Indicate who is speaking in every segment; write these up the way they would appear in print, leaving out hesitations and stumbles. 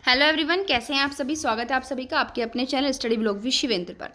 Speaker 1: Hello everyone, कैसे हैं आप सभी। स्वागत है आप सभी का आपके अपने channel study blog with Shivendra पर।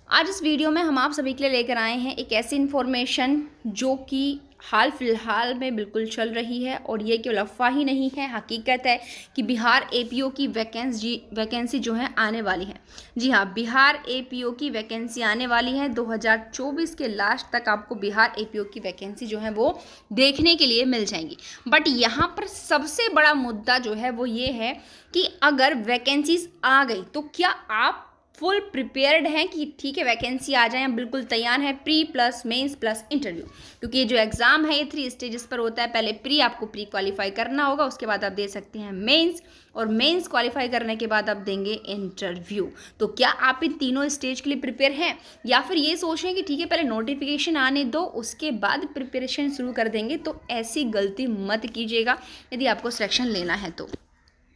Speaker 1: आज इस वीडियो में हम आप सभी के लिए लेकर आए हैं एक ऐसी इन्फॉर्मेशन जो कि हाल फिलहाल में बिल्कुल चल रही है और ये केवल अफवाह ही नहीं है, हकीकत है कि बिहार एपीओ की वैकेंसी जो है आने वाली है। जी हाँ, बिहार एपीओ की वैकेंसी आने वाली है। 2024 के लास्ट तक आपको बिहार एपीओ की वैकेंसी जो है वो देखने के लिए मिल जाएंगी। बट यहाँ पर सबसे बड़ा मुद्दा जो है वो ये है कि अगर वैकेंसीज आ गई तो क्या आप फुल प्रिपेयर्ड हैं कि ठीक है वैकेंसी आ जाए, हम बिल्कुल तैयार हैं। Pre plus mains plus interview, क्योंकि ये जो एग्ज़ाम है ये 3 स्टेजेस पर होता है। पहले प्री आपको प्री क्वालिफाई करना होगा, उसके बाद आप दे सकते हैं मेंस, और मेंस क्वालिफाई करने के बाद आप देंगे इंटरव्यू। तो क्या आप इन तीनों स्टेज के लिए प्रिपेयर हैं, या फिर ये सोच रहे हैं कि ठीक है पहले नोटिफिकेशन आने दो उसके बाद प्रिपरेशन शुरू कर देंगे। तो ऐसी गलती मत कीजिएगा यदि आपको सिलेक्शन लेना है तो।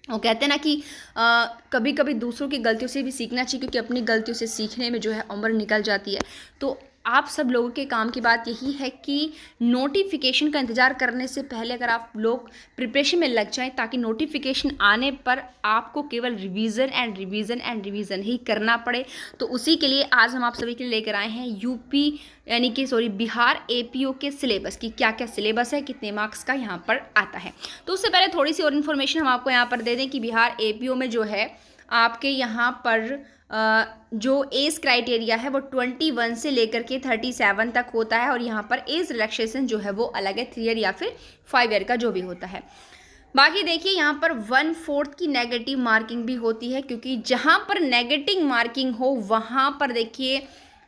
Speaker 1: वो कहते हैं ना कि कभी कभी दूसरों की गलतियों से भी सीखना चाहिए, क्योंकि अपनी गलतियों से सीखने में जो है उम्र निकल जाती है। तो आप सब लोगों के काम की बात यही है कि नोटिफिकेशन का इंतज़ार करने से पहले अगर आप लोग प्रिपरेशन में लग जाएं, ताकि नोटिफिकेशन आने पर आपको केवल revision and revision and revision ही करना पड़े। तो उसी के लिए आज हम आप सभी के लिए लेकर आए हैं यूपी यानी कि बिहार एपीओ के सिलेबस की क्या क्या सिलेबस है, कितने मार्क्स का यहाँ पर आता है। तो उससे पहले थोड़ी सी और इन्फॉर्मेशन हम आपको यहाँ पर दे दें कि बिहार एपीओ में जो है आपके यहाँ पर जो एज क्राइटेरिया है वो 21 से लेकर के 37 तक होता है, और यहाँ पर एज रिलैक्सेशन जो है वो अलग है, 3 ईयर या फिर 5 ईयर का जो भी होता है। बाकी देखिए यहाँ पर 1/4 की नेगेटिव मार्किंग भी होती है, क्योंकि जहाँ पर नेगेटिव मार्किंग हो वहाँ पर देखिए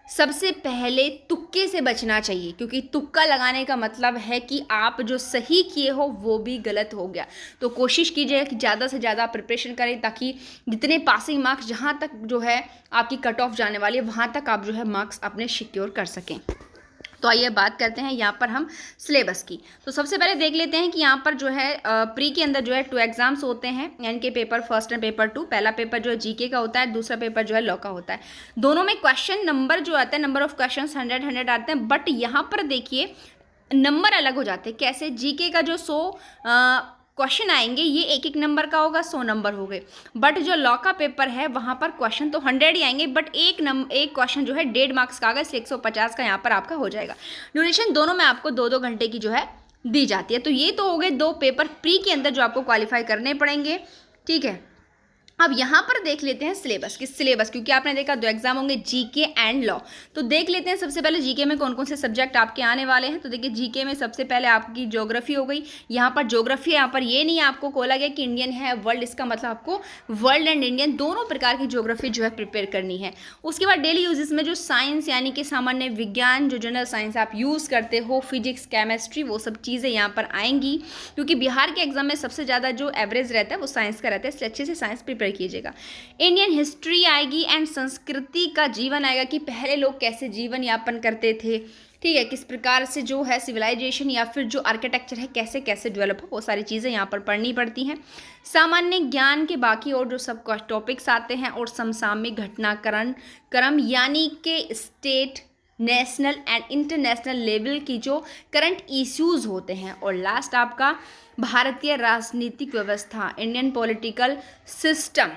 Speaker 1: सबसे पहले तुक्के से बचना चाहिए, क्योंकि तुक्का लगाने का मतलब है कि आप जो सही किए हो वो भी गलत हो गया। तो कोशिश कीजिए कि ज़्यादा से ज़्यादा प्रिपरेशन करें, ताकि जितने पासिंग मार्क्स जहाँ तक जो है आपकी कट ऑफ जाने वाली है वहाँ तक आप जो है मार्क्स अपने सिक्योर कर सकें। तो आइए बात करते हैं यहाँ पर हम सिलेबस की। तो सबसे पहले देख लेते हैं कि यहाँ पर जो है प्री के अंदर जो है 2 एग्जाम्स होते हैं, यानी कि पेपर फर्स्ट एंड पेपर 2। पहला पेपर जो है जीके का होता है, दूसरा पेपर जो है लॉ का होता है। दोनों में क्वेश्चन नंबर जो आता है, नंबर ऑफ क्वेश्चन 100 आते हैं। बट यहाँ पर देखिए नंबर अलग हो जाते हैं। कैसे? जीके का जो 100 क्वेश्चन आएंगे ये एक एक नंबर का होगा, 100 नंबर हो गए। बट जो लॉ का पेपर है वहाँ पर क्वेश्चन तो 100 ही आएंगे, बट एक क्वेश्चन जो है 1.5 मार्क्स का आएगा, इसलिए 150 का यहाँ पर आपका हो जाएगा। ड्यूरेशन दोनों में आपको 2-2 घंटे की जो है दी जाती है। तो ये तो हो गए 2 पेपर प्री के अंदर जो आपको क्वालिफाई करने पड़ेंगे, ठीक है। अब यहाँ पर देख लेते हैं सिलेबस, क्योंकि आपने देखा 2 एग्जाम होंगे, जीके एंड लॉ। तो देख लेते हैं सबसे पहले जीके में कौन कौन से सब्जेक्ट आपके आने वाले हैं। तो देखिए जीके में सबसे पहले आपकी ज्योग्राफी हो गई। यहाँ पर ज्योग्राफी, यहाँ पर ये नहीं आपको खोला गया कि इंडियन है वर्ल्ड, इसका मतलब आपको वर्ल्ड एंड इंडियन दोनों प्रकार की ज्योग्राफी जो है प्रिपेयर करनी है। उसके बाद डेली यूजेस में जो साइंस यानी कि सामान्य विज्ञान, जो जनरल साइंस आप यूज़ करते हो, फिजिक्स केमिस्ट्री, वो सब चीज़ें यहाँ पर आएंगी, क्योंकि बिहार के एग्जाम में सबसे ज़्यादा जो एवरेज रहता है वो साइंस का रहता है, इसलिए अच्छे से साइंस प्रिपेयर कीजिएगा। इंडियन हिस्ट्री आएगी एंड संस्कृति का जीवन आएगा, कि पहले लोग कैसे जीवन यापन करते थे, ठीक है, किस प्रकार से जो है सिविलाइजेशन या फिर जो आर्किटेक्चर है कैसे कैसे डेवलप हो, वो सारी चीज़ें यहाँ पर पढ़नी पड़ती हैं। सामान्य ज्ञान के बाकी और जो सब टॉपिक्स आते हैं, और समसामयिक घटनाक्रम क्रम यानी कि state, national and international level की जो करंट इश्यूज होते हैं। और लास्ट आपका भारतीय राजनीतिक व्यवस्था, इंडियन पॉलिटिकल सिस्टम।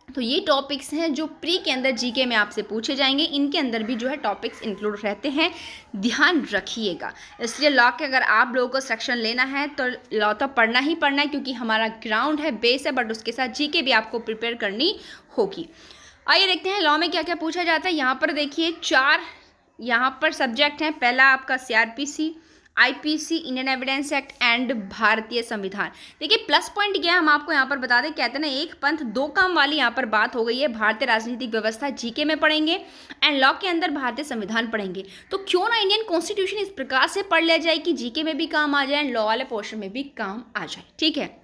Speaker 1: तो ये टॉपिक्स हैं जो प्री के अंदर जीके में आपसे पूछे जाएंगे। इनके अंदर भी जो है टॉपिक्स इंक्लूड रहते हैं, ध्यान रखिएगा। इसलिए लॉ के अगर आप लोगों को सेक्शन लेना है तो लॉ तो पढ़ना ही पढ़ना है, क्योंकि हमारा ग्राउंड है, बेस है, बट उसके साथ जीके भी आपको प्रिपेयर करनी होगी। आइए देखते हैं लॉ में क्या क्या पूछा जाता है। यहाँ पर देखिए 4 यहाँ पर सब्जेक्ट हैं। पहला आपका CrPC, IPC, Indian evidence act and भारतीय संविधान। देखिए प्लस पॉइंट क्या है, हम आपको यहाँ पर बता दें, कहते हैं ना एक पंथ दो काम वाली यहाँ पर बात हो गई है। भारतीय राजनीतिक व्यवस्था जीके में पढ़ेंगे एंड लॉ के अंदर भारतीय संविधान पढ़ेंगे। तो क्यों ना इंडियन कॉन्स्टिट्यूशन इस प्रकार से पढ़ लिया जाए कि जीके में भी काम आ जाए एंड लॉ वाले पोर्शन में भी काम आ जाए, ठीक है।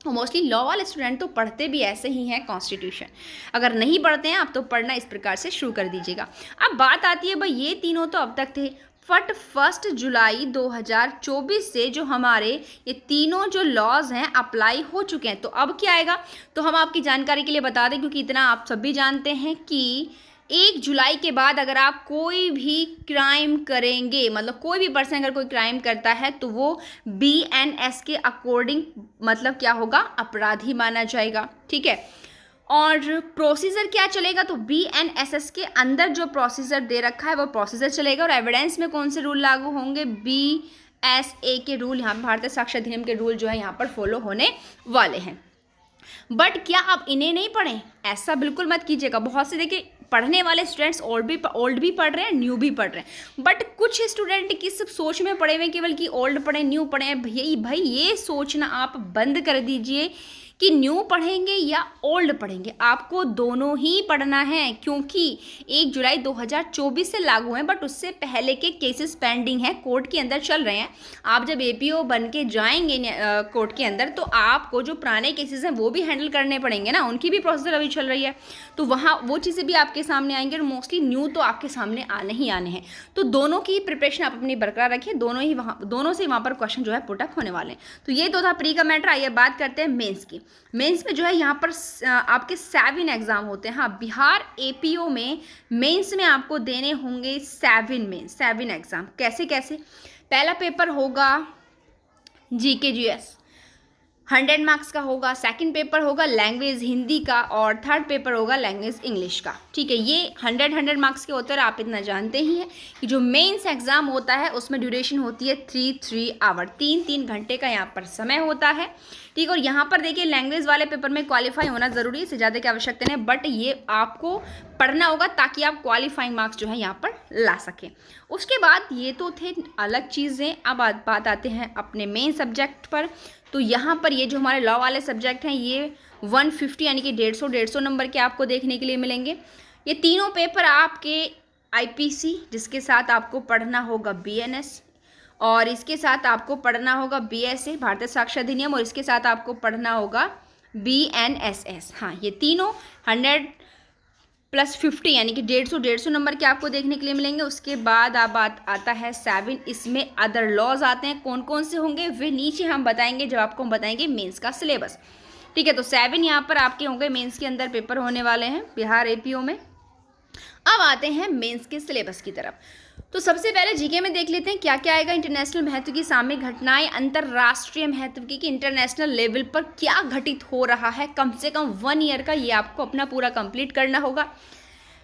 Speaker 1: मोस्टली लॉ वाले स्टूडेंट तो पढ़ते भी ऐसे ही हैं कॉन्स्टिट्यूशन। अगर नहीं पढ़ते हैं आप तो पढ़ना इस प्रकार से शुरू कर दीजिएगा। अब बात आती है भाई, ये तीनों तो अब तक थे, बट 1 जुलाई 2024 से जो हमारे ये तीनों जो लॉज हैं अप्लाई हो चुके हैं। तो अब क्या आएगा, तो हम आपकी जानकारी के लिए बता दें, क्योंकि इतना आप सभी जानते हैं कि 1 जुलाई के बाद अगर आप कोई भी क्राइम करेंगे, मतलब कोई भी पर्सन अगर कोई क्राइम करता है तो वो BNS के अकॉर्डिंग मतलब क्या होगा, अपराधी माना जाएगा। ठीक है, और प्रोसीजर क्या चलेगा, तो BNSS के अंदर जो प्रोसीजर दे रखा है वो प्रोसीजर चलेगा। और एविडेंस में कौन से रूल लागू होंगे, BSA के रूल, यहाँ पर भारतीय साक्ष्य अधिनियम के रूल जो है यहाँ पर फॉलो होने वाले हैं। बट क्या आप इन्हें नहीं पढ़ें, ऐसा बिल्कुल मत कीजिएगा। बहुत से देखिए पढ़ने वाले स्टूडेंट्स ओल्ड भी पढ़ रहे हैं, न्यू भी पढ़ रहे हैं, बट कुछ स्टूडेंट की सब सोच में पड़े हुए केवल कि ओल्ड पढ़ें न्यू पढ़ें। भाई ये सोचना आप बंद कर दीजिए कि न्यू पढ़ेंगे या ओल्ड पढ़ेंगे, आपको दोनों ही पढ़ना है, क्योंकि 1 जुलाई 2024 से लागू है, बट उससे पहले के केसेस पेंडिंग हैं, कोर्ट के अंदर चल रहे हैं। आप जब APO बन के जाएंगे कोर्ट के अंदर तो आपको जो पुराने केसेस हैं वो भी हैंडल करने पड़ेंगे ना, उनकी भी प्रोसेसर अभी चल रही है, तो वहाँ वो चीज़ें भी आपके सामने आएंगे। और मोस्टली न्यू तो आपके सामने आने ही आने हैं, तो दोनों की प्रिपरेशन आप अपनी बरकरार रखिए, दोनों से वहाँ पर क्वेश्चन जो है पुटअप होने वाले हैं। तो ये तो था प्री का मैटर। आइए बात करते हैं मेंस की। मेंस में जो है यहाँ पर आपके 7 एग्जाम होते हैं। हाँ, बिहार APO में मेंस में आपको देने होंगे 7 एग्जाम। कैसे कैसे, पहला पेपर होगा GK GS 100 मार्क्स का होगा, सेकंड पेपर होगा लैंग्वेज हिंदी का, और थर्ड पेपर होगा लैंग्वेज इंग्लिश का। ठीक है, ये 100 मार्क्स के होते हैं। आप इतना जानते ही हैं कि जो मेंस एग्जाम होता है उसमें ड्यूरेशन होती है 3 आवर, 3 घंटे का यहाँ पर समय होता है। ठीक, और यहाँ पर देखिए लैंग्वेज वाले पेपर में क्वालिफाई होना ज़रूरी है, इससे ज़्यादा की आवश्यकता नहीं, बट ये आपको पढ़ना होगा ताकि आप क्वालिफाइंग मार्क्स जो है यहाँ पर ला सकें। उसके बाद ये तो थे अलग चीज़ें। अब बात आते हैं अपने मेन सब्जेक्ट पर। तो यहाँ पर ये जो हमारे लॉ वाले सब्जेक्ट हैं ये 150 यानी कि 150 नंबर के आपको देखने के लिए मिलेंगे। ये तीनों पेपर आपके IPC, जिसके साथ आपको पढ़ना होगा BNS, और इसके साथ आपको पढ़ना होगा BSA भारतीय साक्ष्य अधिनियम, और इसके साथ आपको पढ़ना होगा BNSS। हाँ, ये तीनों 100 + 50 यानी कि 150 नंबर के आपको देखने के लिए मिलेंगे। उसके बाद अब आता है 7, इसमें अदर लॉज आते हैं। कौन कौन से होंगे वे नीचे हम बताएंगे जब आपको हम बताएंगे मेंस का सिलेबस। ठीक है, तो 7 यहाँ पर आपके होंगे मेंस के अंदर पेपर होने वाले हैं बिहार APO में। अब आते हैं मेंस के सिलेबस की तरफ। तो सबसे पहले GK में देख लेते हैं क्या क्या आएगा। इंटरनेशनल महत्व की सामयिक घटनाएं, अंतर्राष्ट्रीय महत्व की कि इंटरनेशनल लेवल पर क्या घटित हो रहा है, कम से कम 1 ईयर का ये आपको अपना पूरा कंप्लीट करना होगा।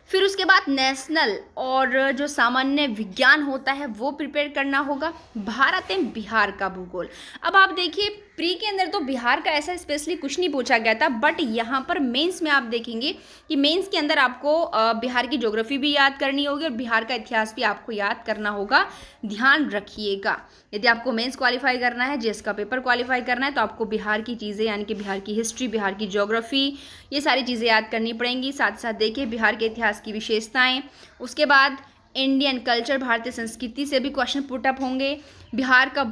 Speaker 1: फिर उसके बाद नेशनल और जो सामान्य विज्ञान होता है वो प्रिपेयर करना होगा। भारत एवं बिहार का भूगोल। अब आप देखिए प्री के अंदर तो बिहार का ऐसा स्पेशली कुछ नहीं पूछा गया था, बट यहाँ पर मेंस में आप देखेंगे कि मेंस के अंदर आपको बिहार की ज्योग्राफी भी याद करनी होगी और बिहार का इतिहास भी आपको याद करना होगा। ध्यान रखिएगा, यदि आपको मेंस क्वालिफाई करना है, GS का पेपर क्वालिफाई करना है, तो आपको बिहार की चीज़ें यानी कि बिहार की हिस्ट्री, बिहार की ज्योग्राफी, ये सारी चीज़ें याद करनी पड़ेंगी। साथ साथ देखिए बिहार के इतिहास की विशेषताएँ। उसके बाद इंडियन कल्चर, भारतीय संस्कृति से भी क्वेश्चन पुटअप होंगे। बिहार का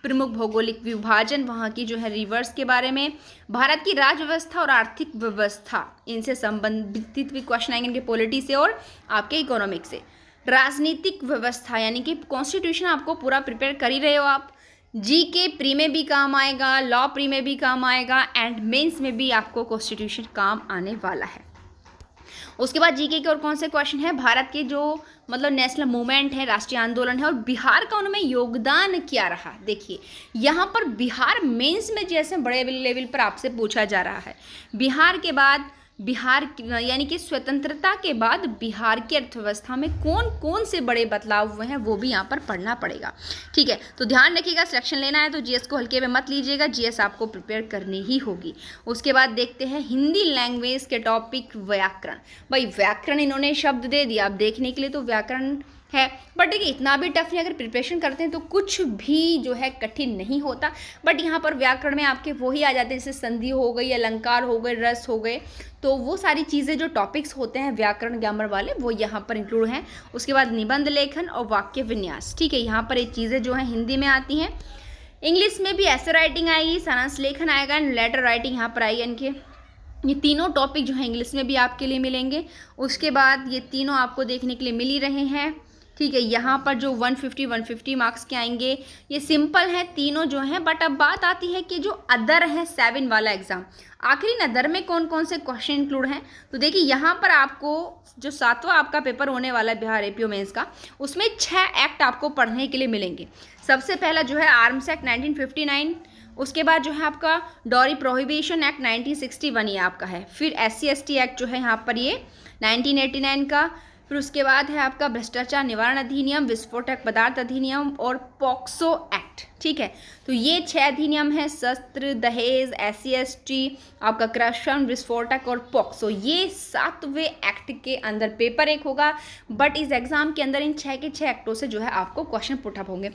Speaker 1: प्रमुख भौगोलिक विभाजन, वहाँ की जो है रिवर्स के बारे में, भारत की राज्य व्यवस्था और आर्थिक व्यवस्था, इनसे संबंधित भी क्वेश्चन आएंगे, इनके पॉलिटी से और आपके इकोनॉमिक से। राजनीतिक व्यवस्था यानी कि कॉन्स्टिट्यूशन आपको पूरा प्रिपेयर कर ही रहे हो आप। GK प्री में भी काम आएगा, लॉ प्री में भी काम आएगा, एंड मेंस में भी आपको कॉन्स्टिट्यूशन काम आने वाला है। उसके बाद GK के और कौन से क्वेश्चन है, भारत के जो मतलब नेशनल मूवमेंट है, राष्ट्रीय आंदोलन है, और बिहार का उनमें योगदान क्या रहा। देखिए यहाँ पर बिहार मेंस में जैसे बड़े लेवल पर आपसे पूछा जा रहा है। बिहार के बाद यानी कि स्वतंत्रता के बाद बिहार की अर्थव्यवस्था में कौन कौन से बड़े बदलाव हुए हैं वो भी यहाँ पर पढ़ना पड़ेगा। ठीक है, तो ध्यान रखिएगा, सिलेक्शन लेना है तो GS को हल्के में मत लीजिएगा, GS आपको प्रिपेयर करनी ही होगी। उसके बाद देखते हैं हिंदी लैंग्वेज के टॉपिक व्याकरण। भाई व्याकरण इन्होंने शब्द दे दिया आप देखने के लिए, तो व्याकरण है, बट देखिए इतना भी टफ नहीं, अगर प्रिपरेशन करते हैं तो कुछ भी जो है कठिन नहीं होता। बट यहाँ पर व्याकरण में आपके वही आ जाते हैं, जैसे संधि हो गई, अलंकार हो गए, रस हो गए, तो वो सारी चीज़ें जो टॉपिक्स होते हैं व्याकरण ग्रामर वाले वो यहाँ पर इंक्लूड हैं। उसके बाद निबंध लेखन और वाक्य विन्यास। ठीक है, यहाँ पर ये चीज़ें जो हैं हिंदी में आती हैं। इंग्लिश में भी ऐसे राइटिंग आएगी, सारांश लेखन आएगा, एंड लेटर राइटिंग यहाँ पर आएगी। इनके ये तीनों टॉपिक जो है इंग्लिश में भी आपके लिए मिलेंगे। उसके बाद ये तीनों आपको देखने के लिए मिल ही रहे हैं। ठीक है। यहाँ पर जो 150 मार्क्स के आएंगे, ये सिंपल हैं तीनों जो हैं। बट अब बात आती है कि जो अदर है 7 वाला एग्जाम, आखिर इन अदर में कौन कौन से क्वेश्चन इंक्लूड हैं। तो देखिए यहाँ पर आपको जो 7वां आपका पेपर होने वाला है बिहार एपीओ मेंस का, उसमें 6 एक्ट आपको पढ़ने के लिए मिलेंगे। सबसे पहला जो है आर्म्स एक्ट 1959, उसके बाद जो है आपका डॉरी प्रोहिबिशन एक्ट 1961 ये आपका है। फिर SC/ST एक्ट जो है यहाँ पर ये 1989 का। फिर उसके बाद है आपका भ्रष्टाचार निवारण अधिनियम, विस्फोटक पदार्थ अधिनियम और पॉक्सो एक्ट। ठीक है, तो ये 6 अधिनियम है, शस्त्र, दहेज, SC/ST, आपका करप्शन, विस्फोटक और पॉक्सो। ये 7वें एक्ट के अंदर पेपर एक होगा। बट इस एग्जाम के अंदर इन 6 के 6 एक्टों से जो है आपको क्वेश्चन पुट अप होंगे।